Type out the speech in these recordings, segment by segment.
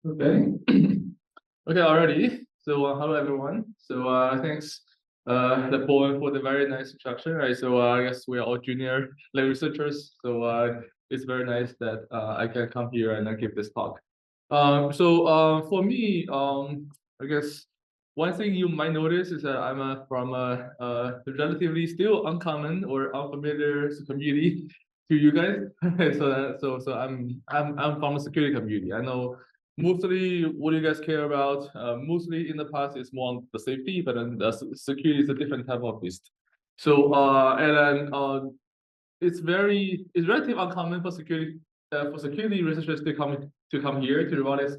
Okay. Okay, already. So hello everyone. So thanks for the very nice introduction, right? So I guess we are all junior lab researchers. So it's very nice that I can come here and give this talk. For me, I guess one thing you might notice is that I'm from a relatively still uncommon or unfamiliar community to you guys. So I'm from a security community. I know mostly what you guys care about, mostly in the past is more on the safety, but then the security is a different type of beast. So it's relatively uncommon for security researchers to come here to robotics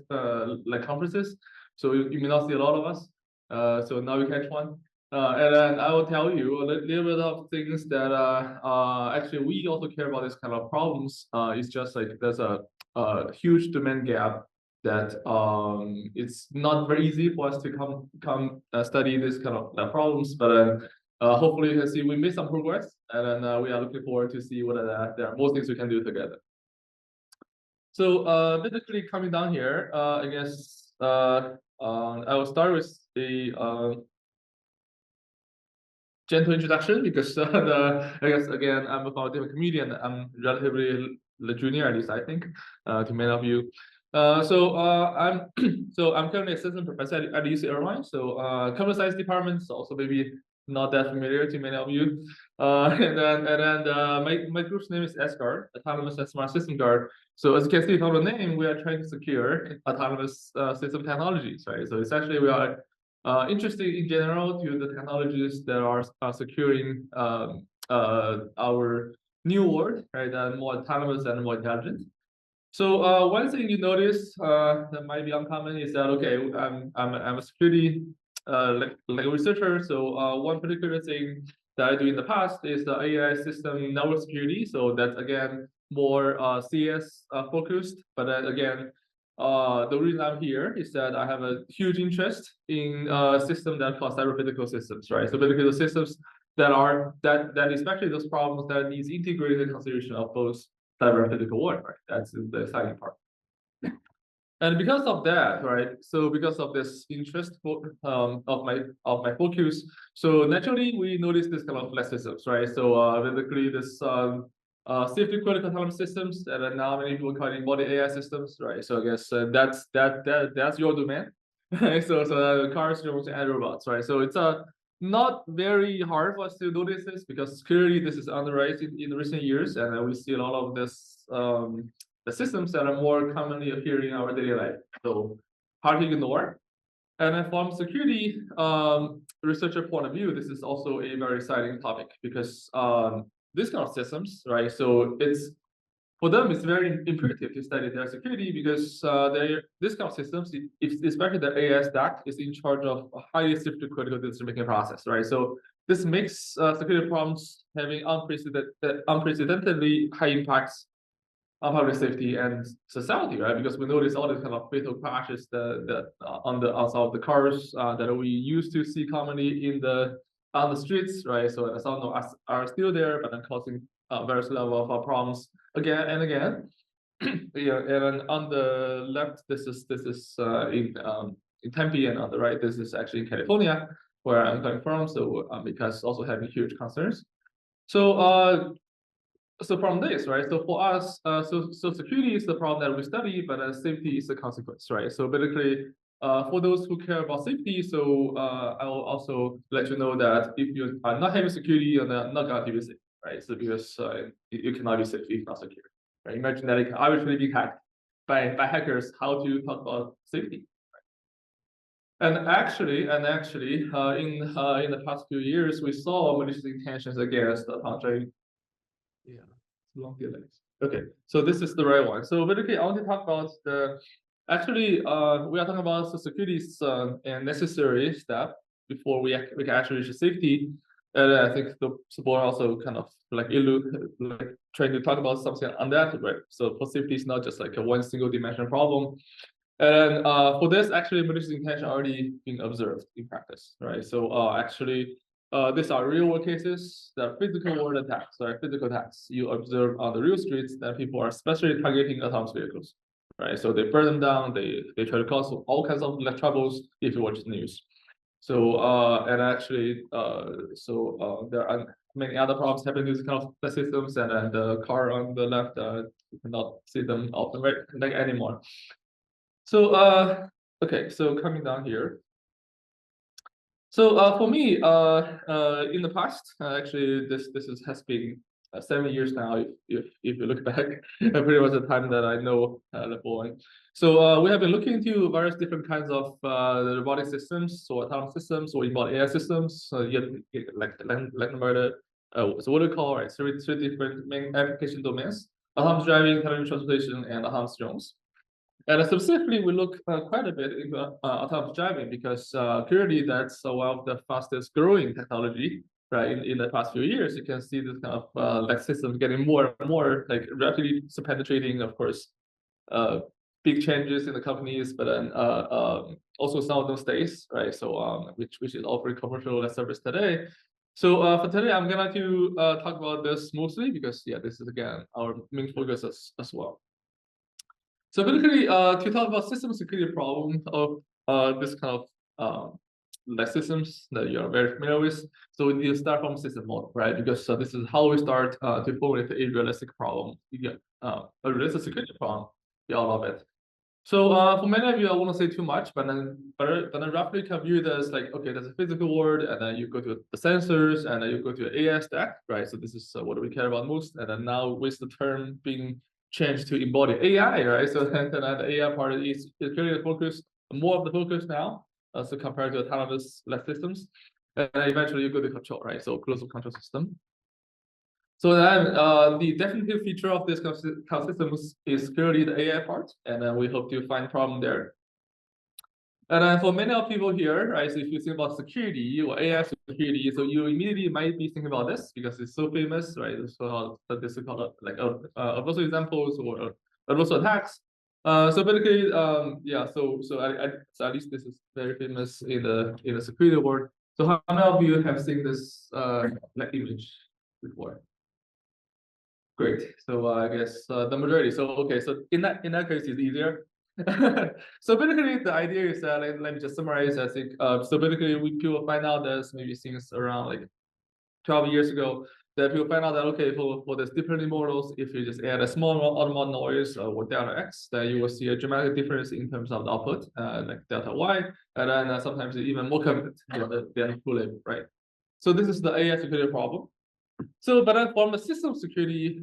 like conferences. So you may not see a lot of us. So now you catch one. And then I will tell you a little bit of things that actually we also care about this kind of problems. It's just like there's a huge demand gap that it's not very easy for us to come study this kind of problems, but hopefully you can see we made some progress, and then we are looking forward to see what there are more things we can do together. So basically coming down here, I guess I will start with a gentle introduction because I guess again I'm from a different community and I'm relatively the junior, at least I think, to many of you. I'm currently assistant professor at UC Irvine. So computer science department is also maybe not that familiar to many of you. My group's name is SGuard, Autonomous and Smart System Guard. So as you can see from the name, we are trying to secure autonomous system technologies, right? So essentially we are interested in general to the technologies that are securing our new world, right? More autonomous and more intelligent. So one thing you notice that might be uncommon is that okay, I'm a security like a researcher. So one particular thing that I do in the past is the AI system network security. So that's again more CS focused, but then again. The reason I'm here is that I have a huge interest in systems that call cyber-physical systems, right? So basically the systems that especially those problems that needs integrated consideration of both cyber and physical world, right? That's the exciting part. And because of that, right? So because of this interest of my focus, so naturally we notice this kind of flex systems, right? So basically this safety critical autonomous systems that are now many people call embodied AI systems, right? So I guess that's your domain. So cars, drones, and robots, right? So it's not very hard for us to notice this because clearly this is on the rise in recent years, and we see a lot of this the systems that are more commonly appearing in our daily life. So hard to ignore. And then from security researcher point of view, this is also a very exciting topic because these kind of systems, right? So for them, it's very imperative to study their security because this kind of systems, especially the AI stack, is in charge of a highly safety critical decision-making process, right? So this makes security problems having unprecedentedly high impacts on public safety and society, right? Because we notice all these kind of fatal crashes on some of the cars that we used to see commonly on the streets, right? So some of them are still there, but then causing various level of problems again and again. Yeah, and then on the left, this is in Tempe, and on the right, this is actually in California, where I'm coming from. So because also having huge concerns. So from this, right? So for us, so security is the problem that we study, but safety is the consequence, right? So basically, for those who care about safety, so I will also let you know that if you are not having security, you're not going to be safe, right? So because you cannot be safe if not secure, right? Imagine that it can arbitrarily be hacked by hackers. How to talk about safety? And actually, in the past few years, we saw malicious intentions against autonomous. Yeah, long delays. Okay, so this is the right one. So basically, I want to talk about we are talking about the security is a necessary step before we can actually reach safety. And I think the board also kind of like trying to talk about something on that, right? So for safety is not just like a one single dimensional problem. And for this, actually, malicious intention already being observed in practice, right? So actually, these are real world cases that are physical world attacks, right? Physical attacks you observe on the real streets that people are especially targeting autonomous vehicles. right? So they burn them down. They try to cause all kinds of like troubles if you watch the news. So and actually there are many other problems happening with kind of systems, and the car on the left you cannot see them often like anymore. So okay, so coming down here. So for me, in the past, actually, this has been 7 years now. If you look back, pretty much the time that I know the born. So we have been looking into various different kinds of robotic systems, so autonomous systems, or embodied AI systems. So you like about it. So what do we call, right? Three different main application domains: autonomous driving, intelligent transportation, and autonomous drones. And specifically, we look quite a bit into autonomous driving because clearly that's one of the fastest growing technology, right? In the past few years, you can see this kind of like systems getting more and more like rapidly penetrating, of course, big changes in the companies, but then also some of those states, right? So which is offering commercial service today. So for today, I'm gonna to talk about this mostly because yeah, this is again our main focus as well. So basically, to talk about system security problem of this kind of like systems that you are very familiar with, so we need to start from system model, right? Because this is how we start to formulate a realistic problem. You get a realistic security problem. Yeah, all of it. So for many of you, I won't say too much, but then roughly can view it as like, okay, there's a physical world, and then you go to the sensors, and then you go to an AI stack, right? So this is what we care about most. And then now with the term being changed to embodied AI, right? So then the AI part is clearly the focus, more of the focus now, so compared to autonomous systems. And then eventually you go to control, right? So closed control system. So then the definitive feature of this kind of systems is clearly the AI part, and then we hope to find a problem there. And then for many of people here, right, so if you think about security or AI security, so you immediately might be thinking about this because it's so famous, right? So this is called like adversarial examples or adversarial attacks. So basically, yeah. So at least this is very famous in the security world. So how many of you have seen this like image before? Great. So I guess the majority. So okay. So in that case, it's easier. So basically, the idea is that let me just summarize. I think so. Basically, people find out that maybe since around like 12 years ago, that people find out that okay, for this deep learning models, if you just add a small amount of noise or delta x, then you will see a dramatic difference in terms of the output, like delta y, and then sometimes even more convenient than full label, right? So this is the AI security problem. So, but then from a system security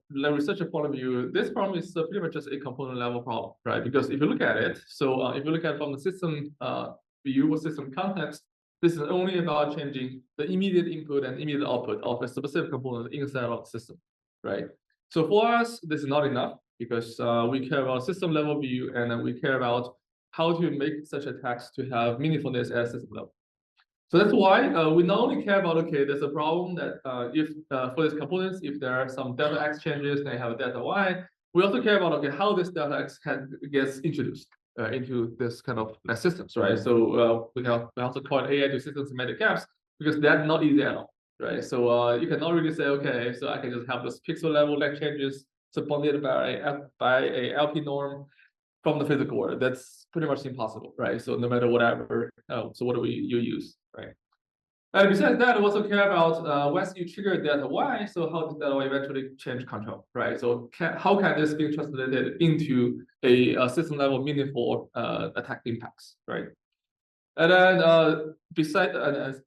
researcher point of view, this problem is pretty much just a component level problem, right? Because if you look at it, so if you look at it from the system view or system context, this is only about changing the immediate input and immediate output of a specific component inside of the system, right? So for us, this is not enough because we care about system level view, and then we care about how to make such attacks to have meaningfulness at system level. So that's why we not only care about, okay, there's a problem that if for these components, if there are some delta X changes, they have a delta Y, we also care about, okay, how this delta X gets introduced into this kind of systems, right? So we also call it AI to system semantic gaps because that's not easy at all, right? So you cannot really say, okay, so I can just have this pixel level like changes supplanted by a LP norm from the physical world. That's pretty much impossible, right? So no matter whatever, so what do you use, right? And besides that, we also care about once you trigger delta Y, so how does delta Y eventually change control, right? So how can this be translated into a system level meaningful attack impacts, right? And then besides,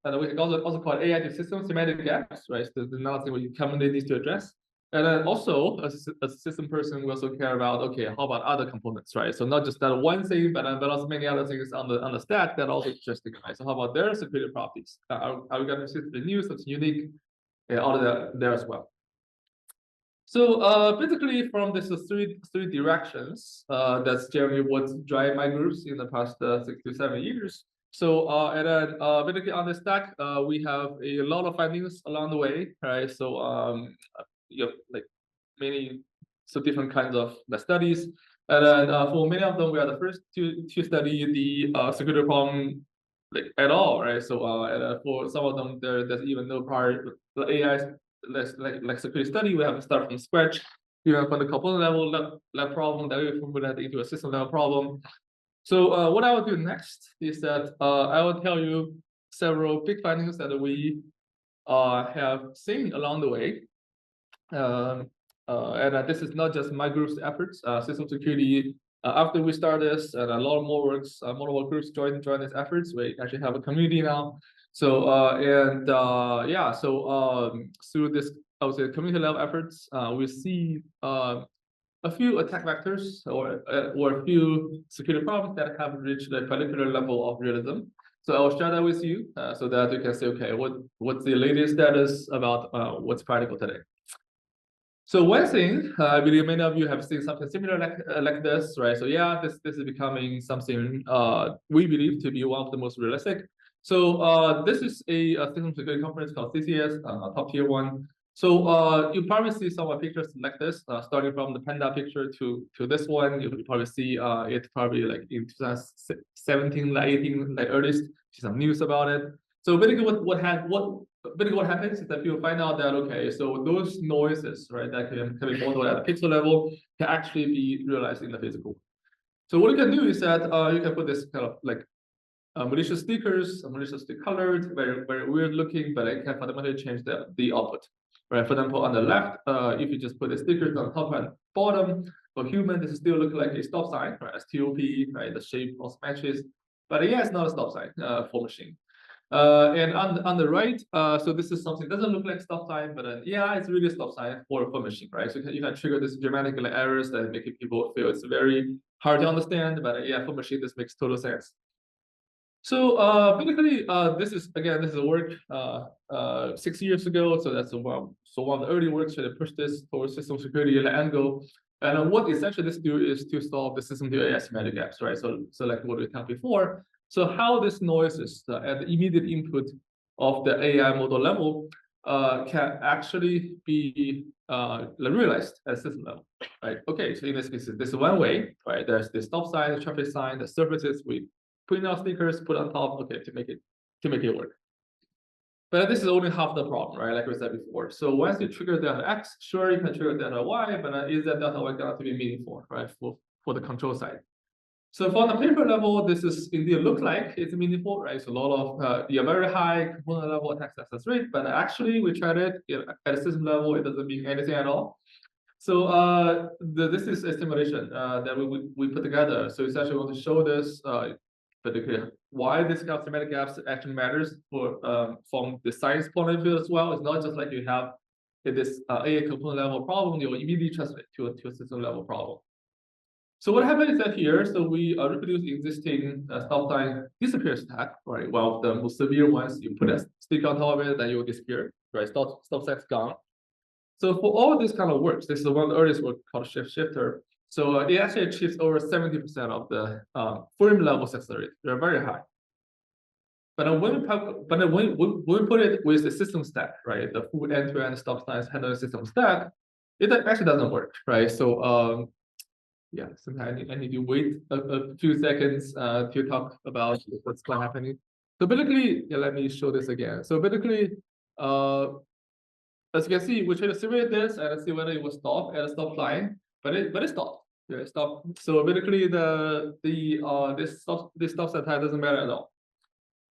and we also call it AI to system semantic gaps, right? So there's another thing we commonly need to address. And then also, as a system person, we also care about, okay, how about other components, right? So not just that one thing, but also many other things on the stack that are also interesting, right? So how about their security properties? Are we going to see the news that's unique? Yeah, all of that there as well. So basically, from these three directions, that's generally what drive my groups in the past 6 to 7 years. So and then basically on the stack, we have a lot of findings along the way, right? So you have like many different kinds of studies, and then for many of them, we are the first to study the security problem like at all, right? So and for some of them, there's even no prior the AI like security study. We have to start from scratch. even from the component level problem that we formulate into a system level problem. So what I will do next is that I will tell you several big findings that we have seen along the way. And this is not just my group's efforts. System security, after we start this, and a lot more works, multiple groups join these efforts. We actually have a community now. So yeah, so through this, I would say, community level efforts, we see a few attack vectors or a few security problems that have reached a particular level of realism. So I will share that with you so that you can say, okay, what's the latest status about what's practical today. So one thing, I believe many of you have seen something similar like this, right? So yeah, this is becoming something we believe to be one of the most realistic. So this is a system security conference called CCS, top tier one. So you probably see some pictures like this, starting from the panda picture to this one. You probably see it probably like in 2017, like 18, like earliest, see some news about it. So basically, what happens is that people find out that okay, so those noises, right, that can be modeled at the pixel level can actually be realized in the physical. So what you can do is that you can put this kind of like malicious stickers, maliciously colored, very weird looking, but it can fundamentally change the output. Right, for example, on the left, if you just put the stickers on top and bottom, for human, this still look like a stop sign, right? STOP, right? The shape also matches, but yeah, it's not a stop sign for machine. And on the right, so this is something doesn't look like stop sign, but yeah, it's really a stop sign for machine, right? So you can trigger this dramatic errors that make people feel it's very hard to understand, but yeah, for machine this makes total sense. So basically, this is a work 6 years ago. So that's one of the early works to push this towards system security angle. And what essentially this do is to solve the system to AI semantic gaps, right? So like what we talked before. So how this noises at the immediate input of the AI model level can actually be realized at system level, right? Okay, so in this case, this is one way, right? There's the stop sign, the traffic sign, the surfaces we putting out stickers, put on top, okay, to make it work. But this is only half the problem, right? Like we said before. So once you trigger delta X, sure you can trigger delta Y, but is that delta Y going to be meaningful, right? For the control side. So for the paper level, this is indeed look like it's meaningful, right? So a lot of very high component level attack success rate, but actually we tried it at a system level, it doesn't mean anything at all. So this is a simulation that we put together. So essentially we want to show this particularly why this kind of semantic gaps actually matters for from the science point of view as well. It's not just like you have this AI component level problem, you will immediately translate to a system level problem. So what happens is that here, so we reproduce existing stop sign disappear stack, right? Well, the most severe ones, you put a stick on top of it, then you will disappear, right? Stop sign's gone. So for all this kind of works, this is one of the earliest work called shift shifter. So it actually achieves over 70% of the frame level success rate. They're very high. But when we put it with the system stack, right, the full end-to-end stop signs handling system stack, it actually doesn't work, right? So yeah, sometimes I need to wait a few seconds to talk about what's going to happen. So basically, yeah, let me show this again. So basically, as you can see, we try to simulate this and see whether it will stop at a stop line, but it stopped. Yeah, it stopped. So basically, this stop sign type doesn't matter at all.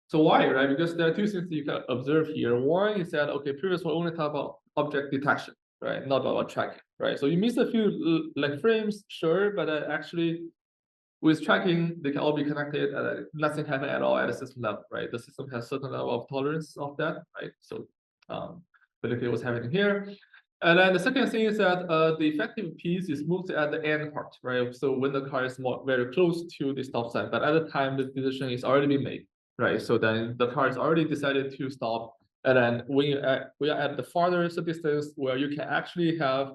So why, right? Because there are two things you can observe here. One is that okay, previously we only talk about object detection, right? Not about tracking, right? So you miss a few like frames, sure, but actually with tracking, they can all be connected and nothing happen at all at a system level, right? The system has certain level of tolerance of that, right? So basically what's happening here. And then the second thing is that the effective piece is moved at the end part, right? So when the car is very close to the stop sign, but at the time the decision is already been made, right? So then the car is already decided to stop. And then when we are at the farthest distance where you can actually have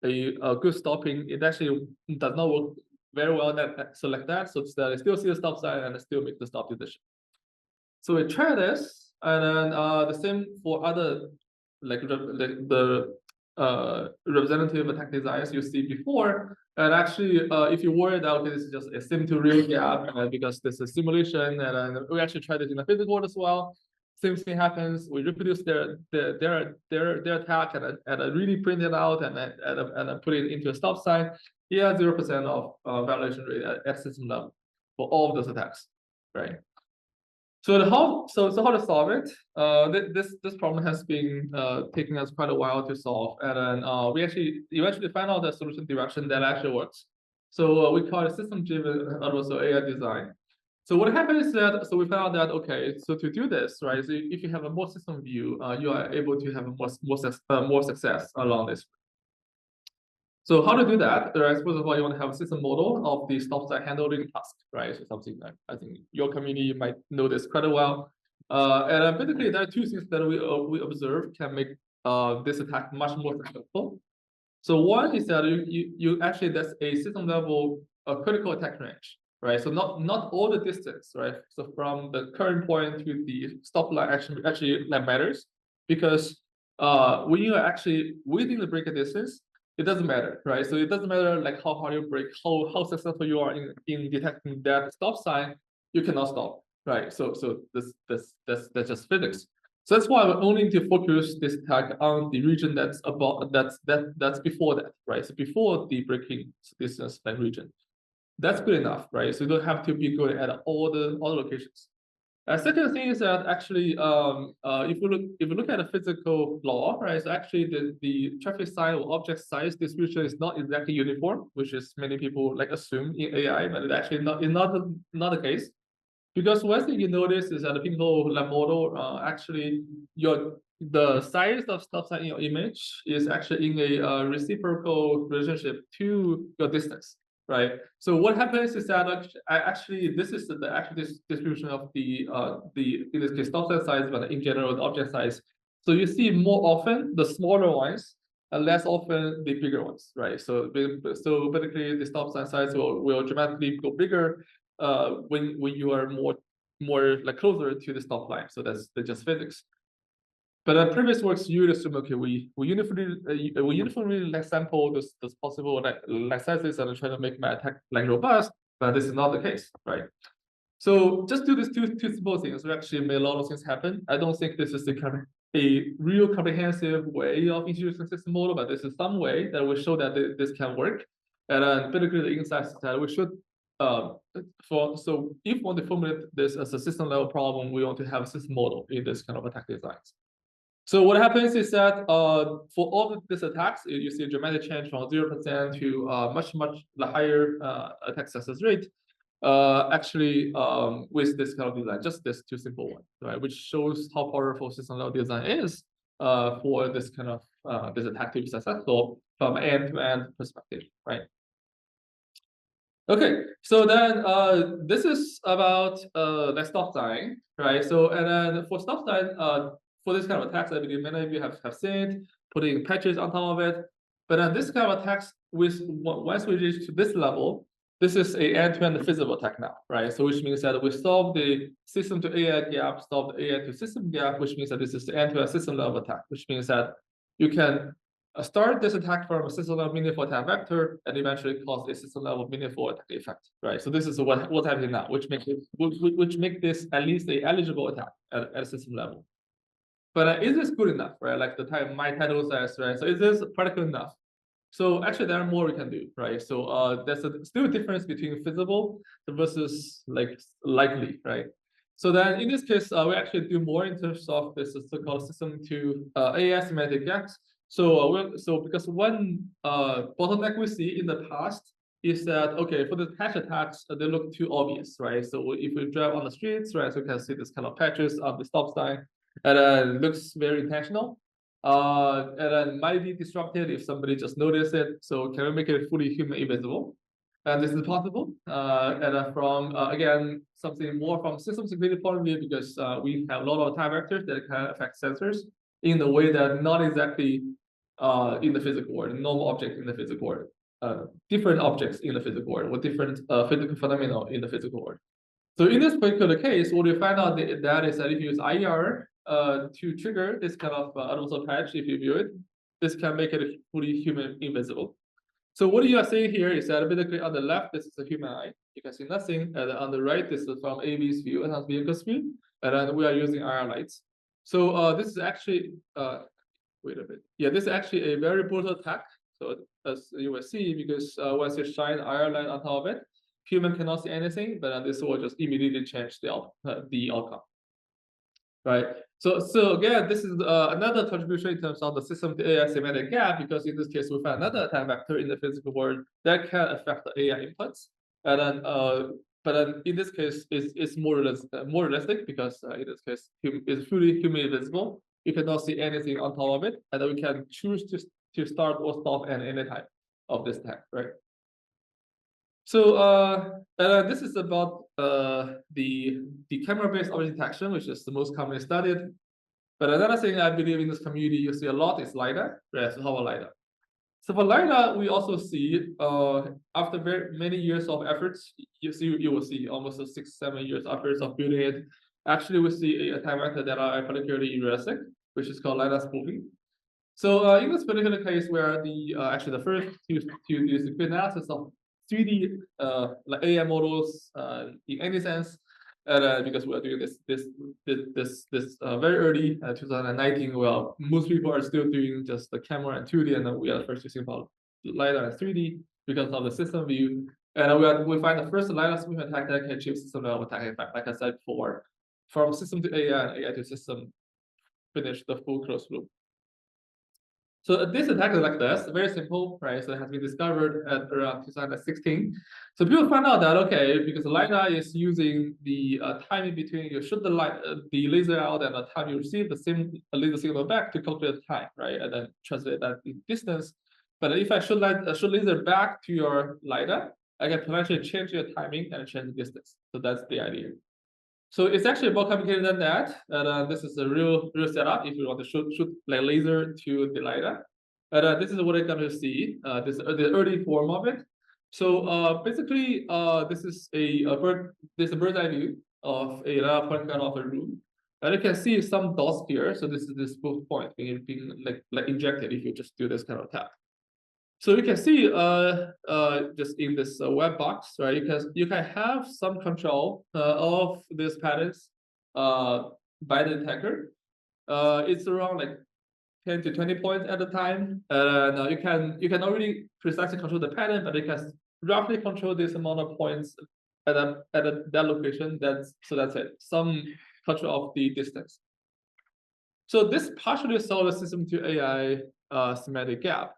a good stopping, it actually does not work very well like that. So that I still see the stop sign and I still make the stop decision. So we try this, and then the same for other like the representative attack designs you see before. And actually, if you worry that okay, this is just a sim to real gap because this is simulation, and we actually tried it in the physical world as well. same thing happens. We reproduce their attack and really print it out and put it into a stop sign. Yeah, 0% of violation rate at system level for all of those attacks, right? So how to solve it? This problem has been taking us quite a while to solve, and then we actually eventually found out the solution direction that actually works. So we call it system-driven and also AI design. So what happens is that we found that okay, so to do this, right? So if you have a more system view, you are able to have more success along this. So how to do that? Right, first of all, you want to have a system model of the stop sign handling task, right? So something that I think your community might know this quite well. And basically, there are two things that we observe can make this attack much more successful. So one is that you actually that's a system level critical attack range, right? So not all the distance, right? So from the current point to the stop line actually that matters, because when you are actually within the break distance, it doesn't matter, right? So it doesn't matter like how hard you brake, how successful you are in detecting that stop sign, you cannot stop, right? So that's just physics. So that's why we only need to focus this attack on the region that's before that, right? So before the braking distance like region, that's good enough, right? So you don't have to be good at all the locations. Second thing is that actually, if you look at a physical law, right? So actually, the traffic sign or object size distribution is not exactly uniform, which is many people like assume in AI, but it actually not the case. Because one thing you notice is that the people model actually the size of stop sign in your image is actually in a reciprocal relationship to your distance, right? So what happens is that actually this is the actual distribution of the in this case stop sign size, but in general the object size. So you see more often the smaller ones and less often the bigger ones, right? So basically the stop sign size will dramatically go bigger when you are more like closer to the stop line. So that's just physics. But previous works you assume okay we uniformly like sample those possible like sizes and try to make my attack like robust, but this is not the case, right? So just do these two simple things. We actually made a lot of things happen. I don't think this is a real comprehensive way of introducing system model, but this is some way that will show that this can work. And then basically the insights that we should so if we want to formulate this as a system level problem, we want to have a system model in this kind of attack designs. So what happens is that for all of these attacks, you see a dramatic change from 0% to much higher attack success rate. Actually, with this kind of design, just this two simple one, right, which shows how powerful system level design is for this kind of this attack to be successful from end-to-end perspective, right? Okay, so then this is about the stop sign, right? So and then for stop sign, for this kind of attacks, I believe many of you have seen putting patches on top of it. But then this kind of attacks, once we reach to this level, this is a end-to-end feasible attack now, right? So which means that we solve the system to AI gap, solve the AI to system gap, which means that this is the end-to-end system level attack, which means that you can start this attack from a system level meaningful attack vector and eventually cause a system level meaningful attack effect, right? So this is what's happening now, which makes this at least a eligible attack at a system level. But is this good enough, right? Like my title says, right? So is this practical enough? So actually, there are more we can do, right? So there's still a difference between feasible versus like likely, right? So then in this case, we actually do more in terms of this so-called system to AI semantic gaps. So because one bottleneck we see in the past is that okay, for the patch attacks, they look too obvious, right? So if we drive on the streets, right, so we can see this kind of patches on the stop sign, and it looks very intentional. And then might be disrupted if somebody just noticed it. So can we make it fully human invisible? And this is possible. And from again something more from system security point of view, because we have a lot of attack vectors that can affect sensors in the way that not exactly in the physical world, normal object in the physical world, different objects in the physical world, or different physical phenomena in the physical world. So in this particular case, what we find out that is that if you use IR to trigger this kind of also patch, if you view it, this can make it fully human invisible. So what you are seeing here is that basically on the left, this is a human eye. You can see nothing. And on the right, this is from AV's view and on vehicle's view. And then we are using IR lights. So this is actually wait a bit. Yeah, this is actually a very brutal attack. So as you will see, because once you shine iron line on top of it, human cannot see anything, but this will just immediately change the outcome. Right. So again, this is another contribution in terms of the system to AI semantic gap, because in this case we find another attack vector in the physical world that can affect the AI inputs. And then but then in this case it's more realistic because in this case it's fully human visible. You cannot see anything on top of it, and then we can choose to start or stop at any time of this attack, right? So this is about the camera-based object detection, which is the most commonly studied. But another thing I believe in this community you see a lot is LiDAR. Right? So how about LiDAR? So for LiDAR, we also see after very many years of efforts, you will see almost 6-7 years efforts of building it. Actually, we see a attack vector that are particularly realistic, which is called LiDAR spoofing. So in this particular case, where the actually the first to do the analysis of 3D like AI models in any sense, because we are doing this very early 2019. Well, most people are still doing just the camera and 2D, and then we are first using about LiDAR and 3D because of the system view. And we find the first LiDAR spoofing attack that can achieve system level attack effect, like I said before, from system to AI and AI to system, finish the full closed loop. So this attack is like this, very simple, right? So it has been discovered at around 2016. So people find out that, okay, because LiDAR is using the timing between you shoot the laser out and the time you receive the same laser signal back to calculate the time, right? And then translate that in distance. But if I shoot laser back to your LiDAR, I can potentially change your timing and change the distance. So that's the idea. So it's actually more complicated than that. And this is a real setup if you want to shoot like laser to the LiDAR. And this is what you're going to see. This is the early form of it. So basically, this is a bird's eye view of a LiDAR point cloud of a room. And you can see some dots here. So this is this proof point being like injected if you just do this kind of tap. So you can see just in this web box, right? You can have some control of these patterns by the attacker. It's around like 10 to 20 points at a time. And you can already precisely control the pattern, but you can roughly control this amount of points at that location. That's it. Some control of the distance. So this partially solves the system to AI semantic gap.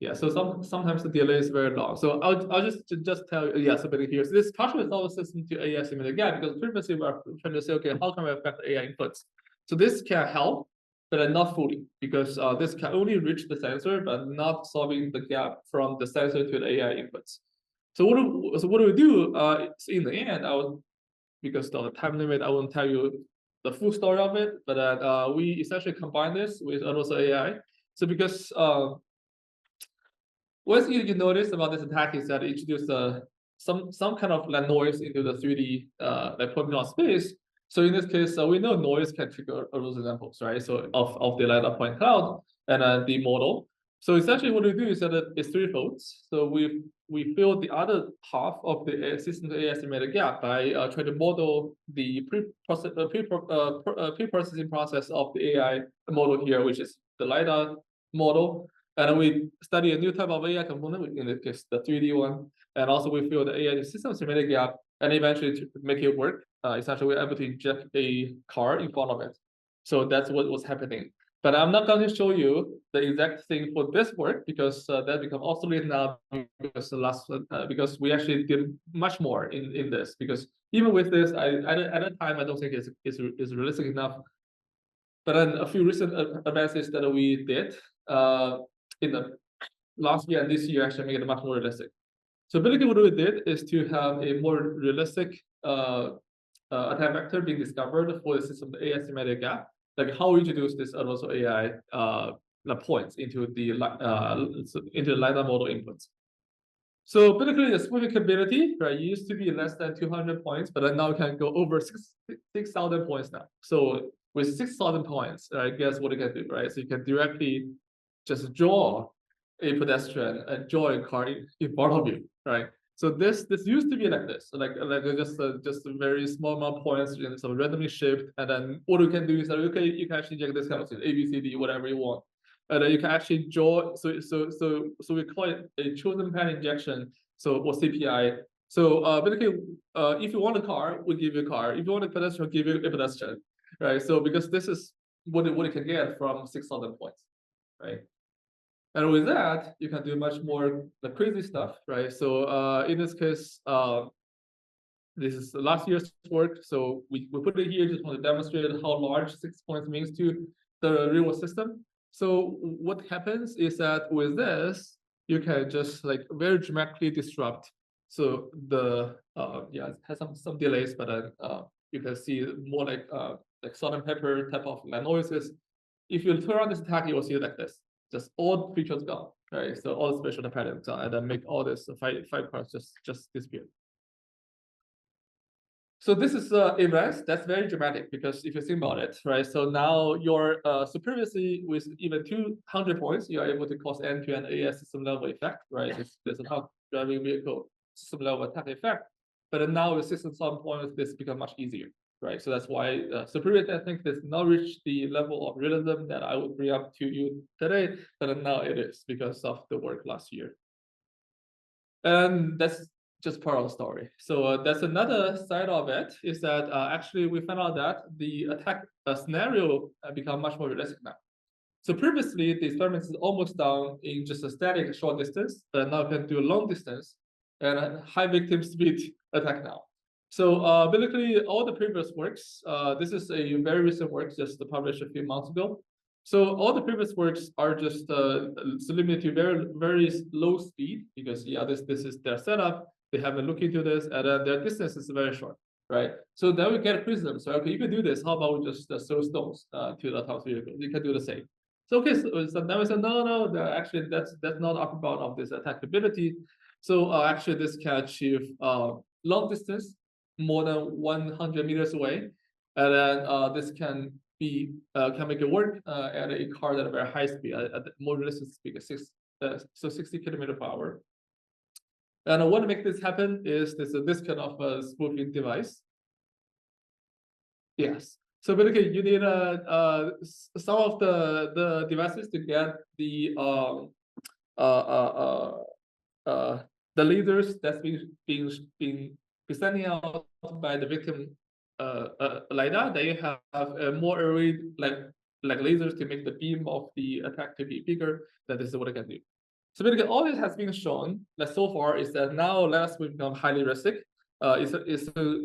Yeah, so sometimes the delay is very long. So I'll just tell you, yeah, so here. So this partially solves the system to AI semantic gap, because previously we are trying to say, okay, how can we affect AI inputs? So this can help, but not fully, because this can only reach the sensor, but not solving the gap from the sensor to the AI inputs. So what do we do? In the end, because of the time limit, I won't tell you the full story of it, but we essentially combine this with also AI. So because what you notice about this attack is that it introduced some kind of like noise into the 3D like point cloud space. So in this case, we know noise can trigger those examples, right? So of the LiDAR point cloud and the model. So essentially, what we do is that it's threefold. So we fill the other half of the system to AI semantic gap by trying to model the pre-processing process of the AI model here, which is the LiDAR model. And we study a new type of AI component, in this case, the 3D one. And also we fill the AI system semantic gap, and eventually to make it work, essentially we're able to inject a car in front of it. So that's what was happening. But I'm not going to show you the exact thing for this work, because that becomes obsolete now, because because we actually did much more in this. Because even with this, at the time I don't think it's realistic enough. But then a few recent advances that we did in the last year and this year actually make it much more realistic. So basically what we did is to have a more realistic attack vector being discovered for the system, the AI semantic gap, like how we introduce this also AI points into the LiDAR model inputs. So basically the spoofing capability, right, used to be less than 200 points, but now can go over 6,000 points now. So with 6,000 points, guess what you can do, right? So you can directly just draw a pedestrian and draw a car in front of you, right? So this used to be like this, like just a very small amount of points and some randomly shaped, and then what we can do is that okay, you can actually inject this kind of thing, A, B, C, D, whatever you want, and then you can actually draw. So we call it a chosen path injection. So or CPI. So basically, if you want a car, we give you a car. If you want a pedestrian, we'll give you a pedestrian, right? So because this is what it can get from 6,000 points, right? And with that, you can do much more crazy stuff, right? So in this case, this is last year's work. So we put it here just want to demonstrate how large 6 points means to the real world system. So what happens is that with this, you can just like very dramatically disrupt. So the yeah, it has some delays, but you can see more like salt and pepper type of noises. If you turn on this attack, you will see it like this. Just all features gone, right? So all the spatial patterns gone, and then make all this five parts just disappear. So this is events that's very dramatic because if you think about it, right? So now your so previously with even 200 points, you are able to cause end-to-end AS system level effect, right? This is how driving vehicle system level attack effect. But then now with system some points, this become much easier, right? So that's why superior I think does not reach the level of realism that I would bring up to you today, but now it is because of the work last year. And that's just part of the story. So that's another side of it is that actually we found out that the attack scenario become much more realistic now. So previously the experiment is almost done in just a static short distance, but now we can do a long distance and a high victim speed attack now. So basically all the previous works, this is a very recent work just published a few months ago. So all the previous works are just limited to very low speed because yeah, this is their setup. They haven't looked into this, and their distance is very short, right? So then we get criticism. So okay, you can do this. How about we just throw stones to the top vehicle? You can do the same. So okay, so then we said no, actually that's not upper bound of this attack ability. So actually this can achieve long distance, more than 100 meters away, and then this can make it work at a car at a very high speed, at more realistic speed, 60 kilometers per hour. And what makes this happen is this kind of spoofing device. Yes. So basically, you need some of the devices to get the lasers that's being sending out by the victim LiDAR. Then you have more array like lasers to make the beam of the attack to be bigger. That is what it can do. So basically, all this has been shown that so far is that now last will become highly realistic. It's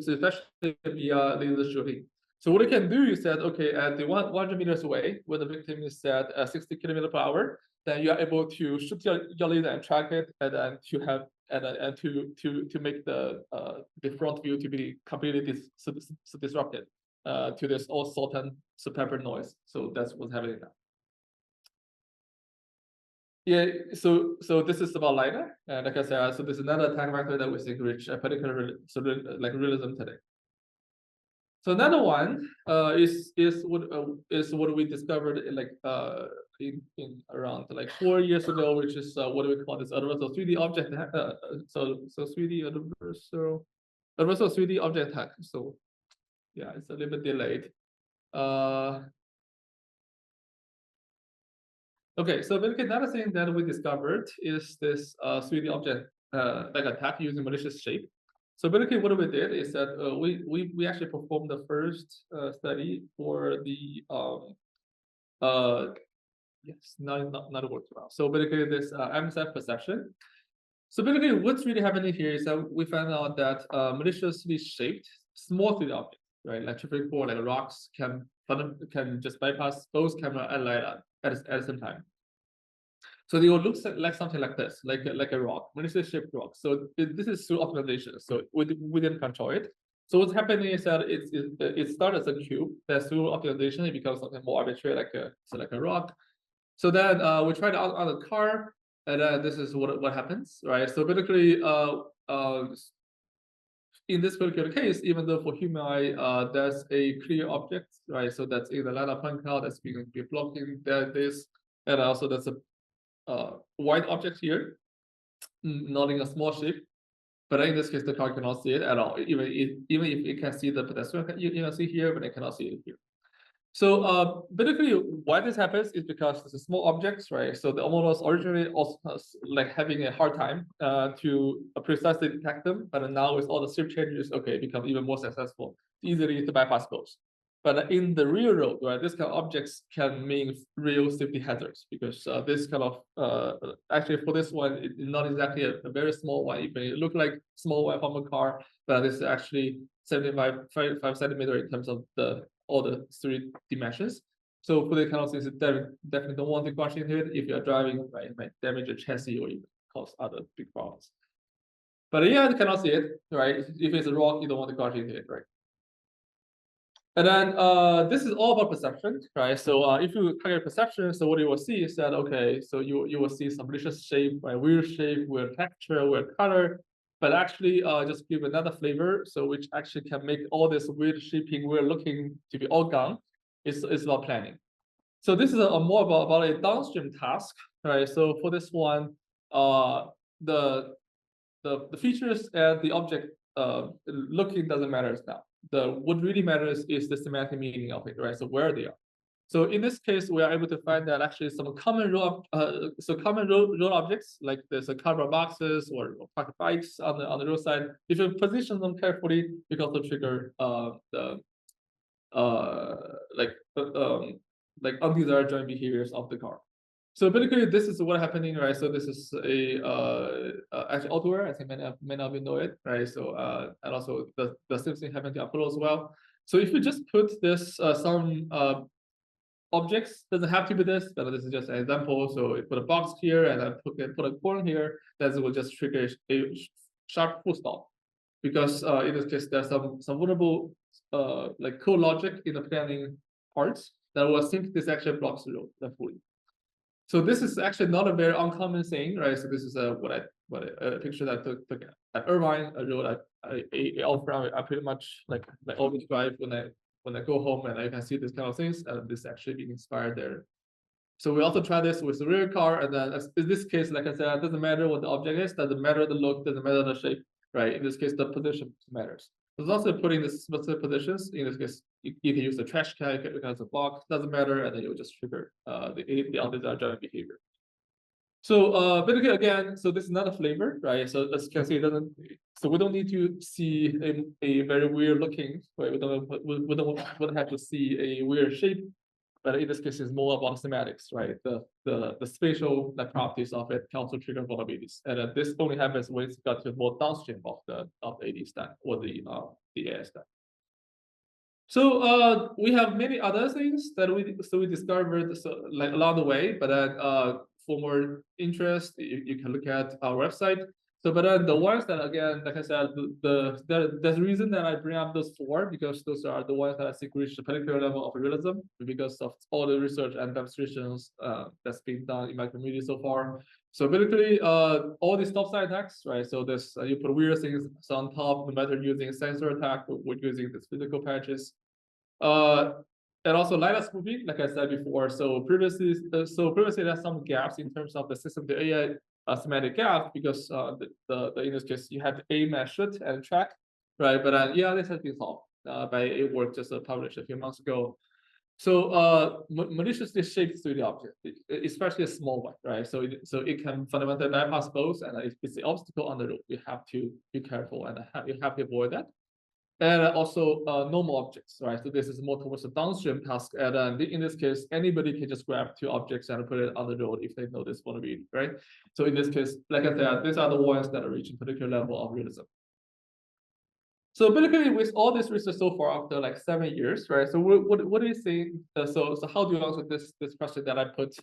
especially via laser shooting. So what it can do is that okay, at the 100 meters away, where the victim is at 60 kilometers per hour, then you are able to shoot your laser and track it, and then to have and to make the front view to be completely disrupted to this all salt and pepper noise. So that's what's happening now. Yeah, so this is about LiDAR, and like I said, so this is another attack vector that we think reach a particular like realism today. So another one is what we discovered in around like 4 years ago, which is what we call this universal 3D object so 3D universal 3D object attack. So yeah, it's a little bit delayed. Okay, so basically another thing that we discovered is this 3D object like attack using malicious shape. So basically what we did is that we actually performed the first study for the yes, not working well. So basically this NSF perception. So basically what's really happening here is that we found out that maliciously shaped small 3D objects, right? Like typically like rocks can just bypass both camera and LiDAR at the same time. So they will look like something like this, like a rock, maliciously shaped rock. So this is through optimization. So we didn't control it. So what's happening is that it starts as a cube. That through optimization it becomes something more arbitrary, like a rock. So then we tried out on the car, and this is what happens, right? So basically, in this particular case, even though for human eye, there's a clear object, right? So that's in the LiDAR point cloud that's being blocking this, and also that's a white object here, not in a small shape. But in this case, the car cannot see it at all. Even if it can see the pedestrian, you can see here, but it cannot see it here. So basically, why this happens is because it's a small objects, right? So the model was originally also like having a hard time to precisely detect them, but now with all the shape changes, okay, it becomes even more successful, easily to bypass those. But in the real world, right, this kind of objects can mean real safety hazards because this kind of actually for this one, it's not exactly a very small one. It may look like small one from a car, but this is actually 75 centimeter in terms of all the 3 dimensions. So for the kind of things, definitely don't want to crash into it. If you're driving, right, it might damage your chassis or even cause other big problems. But yeah, you cannot see it, right? If it's a rock, you don't want to crash into it, right? And then this is all about perception, right? So if you target perception, so what you will see is that, okay, so you will see some malicious shape, right? Weird shape, weird texture, weird color, but actually just give another flavor, so which actually can make all this weird shaping, weird looking to be all gone. It's about planning. So this is more about a downstream task, right? So for this one, the features and the object looking doesn't matter now. What really matters is the semantic meaning of it, right? So where they are. So in this case, we are able to find that actually some common road objects, like there's a cardboard boxes or parked bikes on the roadside. If you position them carefully, you can also trigger like undesired joint behaviors of the car. So basically, this is what happening, right? So this is a actually auto-aware. I think many of you know it, right? So and also the same thing happened to Apollo as well. So if you just put this some objects, doesn't have to be this, but this is just an example. So you put a box here and then put a coin here, that will just trigger a sharp full stop, because in this case there's some vulnerable like code logic in the planning parts that will think this actually blocks the road fully. So this is actually not a very uncommon thing, right? So this is a picture that I took at Irvine, a road I pretty much like always drive when I go home, and I can see this kind of things, and this actually being inspired there. So we also try this with the rear car, and then in this case, like I said, it doesn't matter what the object is, doesn't matter the look, doesn't matter the shape, right? In this case, the position matters. There's also putting the specific positions. In this case, you can use the trash can, you can use a box, doesn't matter, and then you'll just trigger the undesired driving behavior. So basically, again, so this is not a flavor, right? So as you can see, it doesn't. So we don't need to see a very weird looking, right? We don't have to see a weird shape, but in this case, it's more about semantics, right? The spatial properties of it can also trigger vulnerabilities, and this only happens when it's got to more downstream of the AD stack or the AI stack. So we have many other things that we discovered like along the way, but then for more interest, you can look at our website. So, but then the ones that, again, like I said, there's a reason that I bring up those 4, because those are the ones that I think reach a particular level of realism because of all the research and demonstrations that's been done in my community so far. So basically, all these top-side attacks, right? So this you put weird things on top, no matter using sensor attack or using these physical patches. And also LiDAR spoofing, like I said before. So previously there's some gaps in terms of the system to AI semantic gap, because in this case you have to aim and shoot and track, right? But yeah, this has been solved by a work just published a few months ago. So maliciously shaped 3D object, especially a small one, right? So it can fundamentally bypass both, and it's the obstacle on the road. You have to be careful, and you have to avoid that. And also normal objects, right? So this is more towards a downstream task. And in this case, anybody can just grab 2 objects and put it on the road if they know this vulnerability, right? So in this case, like I said, these are the ones that are reaching a particular level of realism. So basically, with all this research so far, after like 7 years, right? So what do you think? So how do you answer this question that I put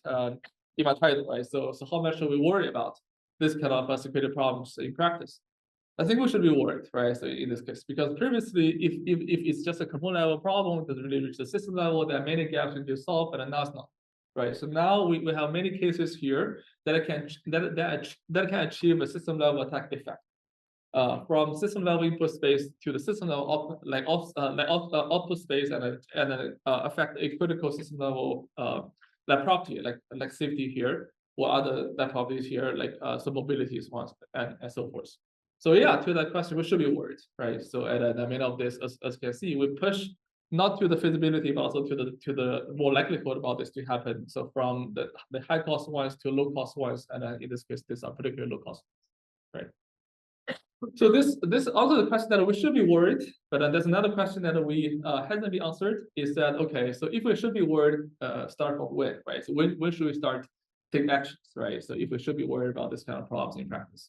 in my title, right? So how much should we worry about this kind of security problems in practice? I think we should be worried, right? So in this case, because previously, if it's just a component level problem, it doesn't really reach the system level, there are many gaps to be solved, but now it's not, right? So now we have many cases here that can achieve a system level attack effect, from system level input space to the system level output space, and affect a critical system level property like safety here, or other properties here like some mobilities ones and so forth. So yeah, to that question, we should be worried, right? So at the main of this, as you can see, we push not to the feasibility, but also to the more likelihood about this to happen. So from the high cost ones to low cost ones, and in this case, these are particularly low cost, right? So this also the question that we should be worried, but then there's another question that we hasn't been answered, is that okay, so if we should be worried, start from when, right? So when should we start take actions, right? So if we should be worried about this kind of problems in practice.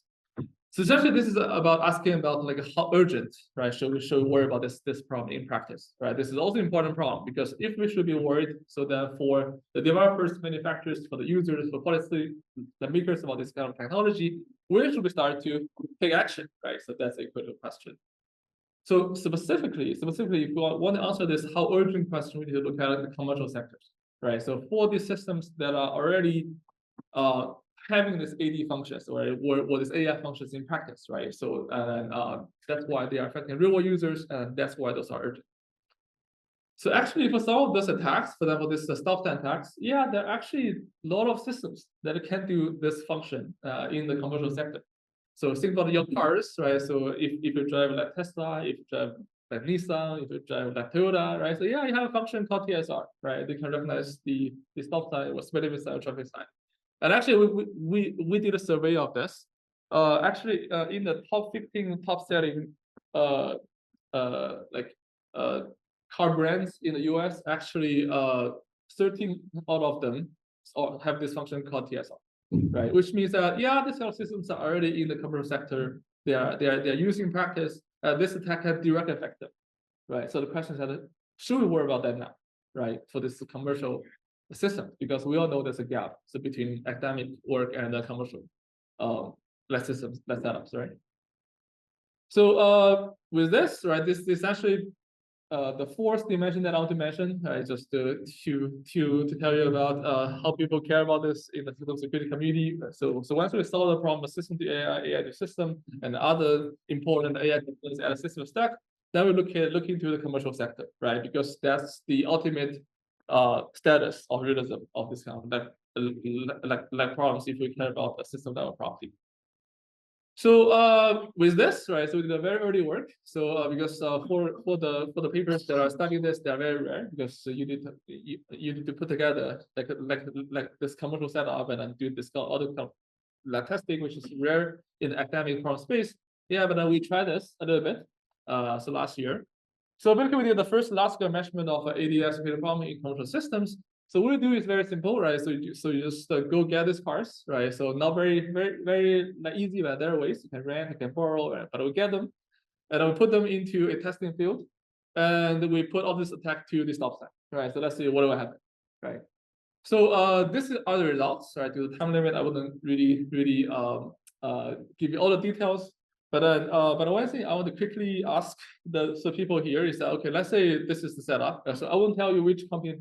So essentially, this is about asking about like how urgent, right? Should we worry about this problem in practice, right? This is also an important problem because if we should be worried, so then for the developers, manufacturers, for the users, for policy, the makers about this kind of technology, where should we start to take action, right? So that's a critical question. So specifically, if we want to answer this how urgent question, we need to look at the commercial sectors, right? So for these systems that are already having this AD functions or this AI functions in practice, right? So that's why they are affecting real world users, and that's why those are urgent. So actually, for some of those attacks, for example, this stop sign attacks, yeah, there are actually a lot of systems that can do this function in the commercial sector. So think about your cars, right? So if you drive like Tesla, if you drive like Nissan, if you drive like Toyota, right? So yeah, you have a function called TSR, right? They can recognize the stop sign or speed limit sign or traffic sign. And actually, we did a survey of this. Actually, in the top 15 top selling car brands in the US, actually 13 out of them have this function called TSR, right? Which means that yeah, these health systems are already in the commercial sector. They are using practice. This attack can directly affect them, right? So the question is, should we worry about that now, right? For this commercial system, because we all know there's a gap so between academic work and the commercial systems, setups, right? So with this, right, this actually the fourth dimension that I want to mention, right, just to tell you about how people care about this in the system security community. So once we solve the problem of system to AI to system, and other important AI components at a system stack, then we look into the commercial sector, right? Because that's the ultimate status of realism of this kind of like problems if we care about a system level property. So with this, right? So we did a very early work. So because for the papers that are studying this, they are very rare because you need to put together like this commercial setup and then do this other kind of like testing, which is rare in the academic problem space. Yeah, but then we tried this a little bit. So last year. So basically, we did the first large-scale measurement of ADS problem in commercial systems. So what we do is very simple, right? So you just go get these cars, right? So not very like easy, but there are ways you can rent, you can borrow, but we get them, and then we put them into a testing field, and we put all this attack to the stop sign, right? So let's see what will happen, right? So this are the results, right? To the time limit, I wouldn't really give you all the details. But one thing I want to quickly ask the people here is that okay, let's say this is the setup. So I won't tell you which company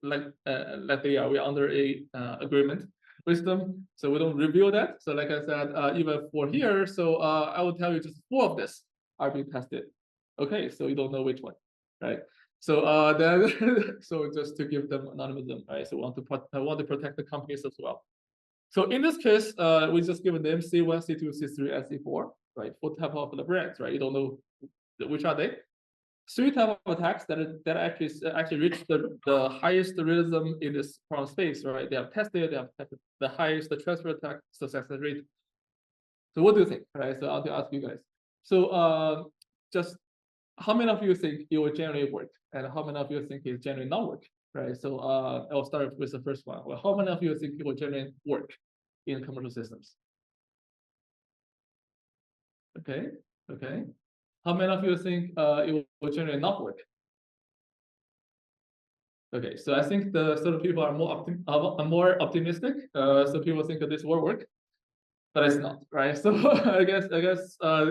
like they are. We're under a agreement with them, so we don't reveal that. So like I said, even for here, so I will tell you just 4 of this are being tested. Okay, so you don't know which one, right? So then so just to give them anonymism, right? So I want to protect the companies as well. So in this case, we just give them C1, C2, C3, and C4, right? 4 type of the brands, right? You don't know which are they. 3 type of attacks that actually reach the highest realism in this problem space, right? They have tested the highest transfer attack success rate. So what do you think, right? So I want to ask you guys. So just how many of you think it will generally work, and how many of you think it generally not work? Right. So I'll start with the first one. Well, how many of you think it will generally work in commercial systems? Okay. Okay. How many of you think it will generally not work? Okay. So I think the sort of people are more optimistic. So people think that this will work, but it's not, right? So I guess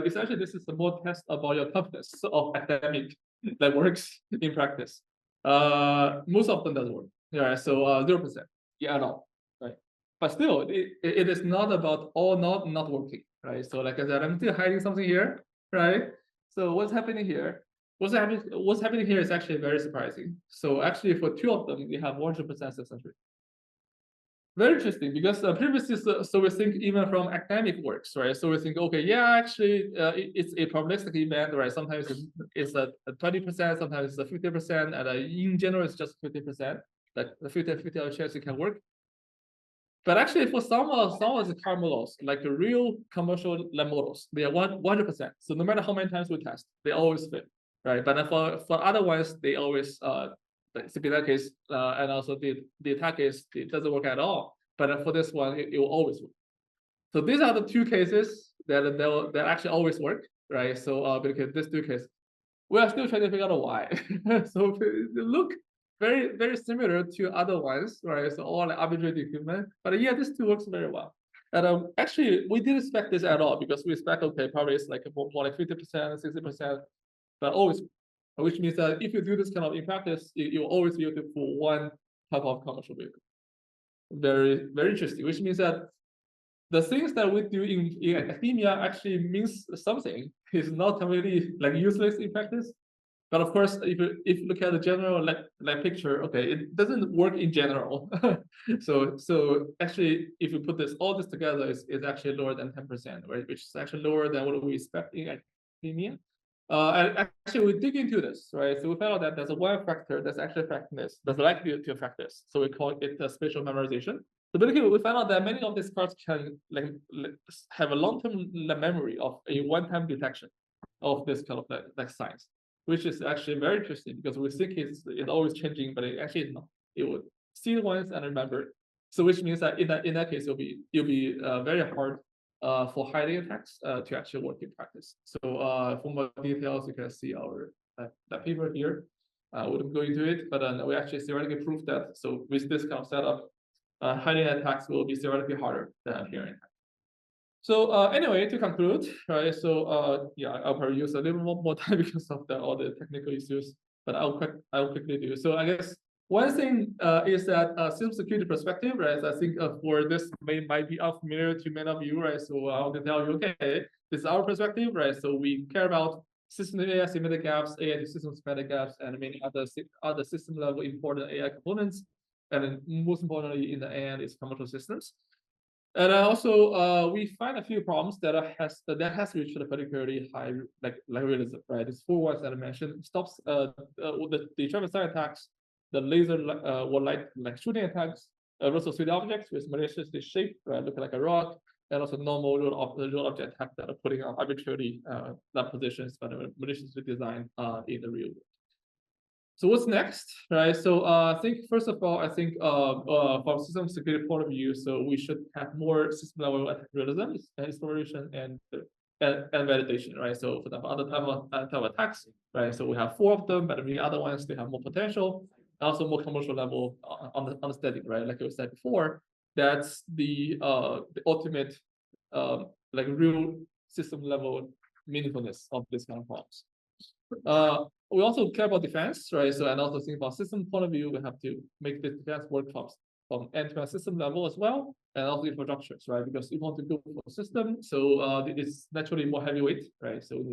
essentially this is a more test about your toughness of academic that works in practice. Most of them doesn't work. Yeah, so 0%. Yeah, at all. Right. But still, it is not about all not working, right? So like I said, I'm still hiding something here, right? So what's happening here? What's happening here is actually very surprising. So actually, for 2 of them, we have 100% success rate. Very interesting, because previously, so we think even from academic works, right? So we think, okay, yeah, actually, it's a probabilistic event, right? Sometimes it's a 20%, sometimes it's a 50%, and in general, it's just 50%. Like the 50-50 chance it can work. But actually, for some of the car models, like the real commercial models, they are 100%. So no matter how many times we test, they always fit, right? But then for other ones, they always like that case, and also the attack case, it doesn't work at all. But then for this one, it will always work. So these are the two cases that actually always work, right? So because these two cases, we are still trying to figure out why. So they look very similar to other ones, right? So all like arbitrary equipment, but yeah, this two works very well. And actually, we didn't expect this at all, because we expect, okay, probably it's like more like 50%, 60%, but always, which means that if you do this kind of in practice, you'll always be able to for one type of commercial vehicle. Very interesting, which means that the things that we do in academia actually means something. It's not really like useless in practice. But of course, if you look at the general like picture, okay, it doesn't work in general. so actually, if you put all this together, it's actually lower than 10%, right? Which is actually lower than what we expect in academia. And actually, we dig into this, right? So we found out that there's one factor that's actually affecting this, that's likely to affect this. So we call it spatial memorization. So basically, we found out that many of these cards can have a long-term memory of a one-time detection of this kind of like signs, which is actually very interesting, because we think it's always changing, but it actually is not. It would see it once and remember. So which means that in that case, it'll be very hard for hiding attacks to actually work in practice. So for more details, you can see our that paper here. I wouldn't go into it, but we actually theoretically proved that. So with this kind of setup, hiding attacks will be theoretically harder than appearing attacks. So anyway, to conclude, right? So yeah, I'll probably use a little more time because of all the technical issues, but I'll quickly do. So I guess one thing is that system security perspective, right? I think for this might be unfamiliar to many of you, right? So I want to tell you, okay, this is our perspective, right? So we care about system AI semantic gaps, AI to system semantic gaps, and many other system level important AI components. And then most importantly, in the end, is commercial systems. And also, we find a few problems that has reached a particularly high realism, right? These 4 ones that I mentioned stops the traffic sign attacks, the laser or light shooting attacks, also 3D objects with maliciously shaped, right, looking like a rock, and also normal real object attacks that are putting on arbitrarily positions, but maliciously designed in the real world. So what's next, right? So I think first of all, I think from system security point of view, so we should have more system level realism, exploration, and validation, right? So for example, other type of attacks, right? So we have 4 of them, but the other ones they have more potential, also more commercial level understanding, right? Like I said before, that's the ultimate like real system level meaningfulness of this kind of problems. We also care about defense, right? So, and also think about system point of view, we have to make the defense work from end-to-end system level as well, and also infrastructures, right? Because you want to go for a system, so it's naturally more heavyweight, right? So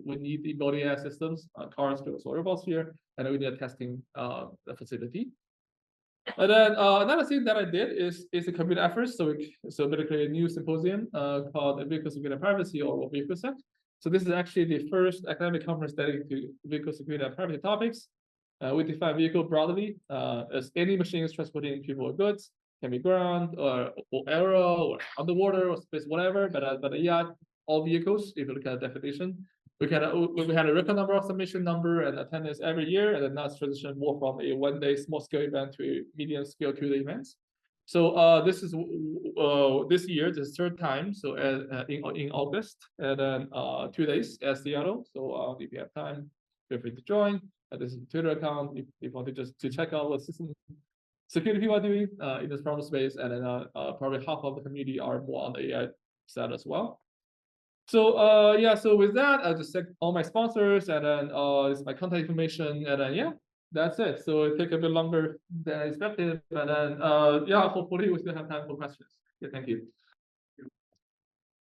we need the embodied AI systems, cars, trucks, or robots here, and we need a testing facility. And then another thing that I did is a community effort. So we create a new symposium called VehicleSec and Privacy, or VehicleSec. So this is actually the first academic conference dedicated to vehicle security and privacy topics. We define vehicle broadly as any machines transporting people or goods, can be ground or aero or underwater or space, whatever. But yeah, all vehicles. If you look at the definition, we had a record number of submission number and attendance every year, and then now it's transitioned more from a one-day small-scale event to a medium-scale 2-day events. So this is this year, the 3rd time. So in August, and then 2 days at Seattle. So if you have time, feel free to join. This is a Twitter account if you want to just check out what system security people are doing in this problem space, and then probably half of the community are more on the AI side as well. So yeah, so with that, I'll just thank all my sponsors, and then this is my contact information, and then yeah, that's it. So it took a bit longer than I expected, but then yeah, hopefully we still have time for questions. Yeah, thank you.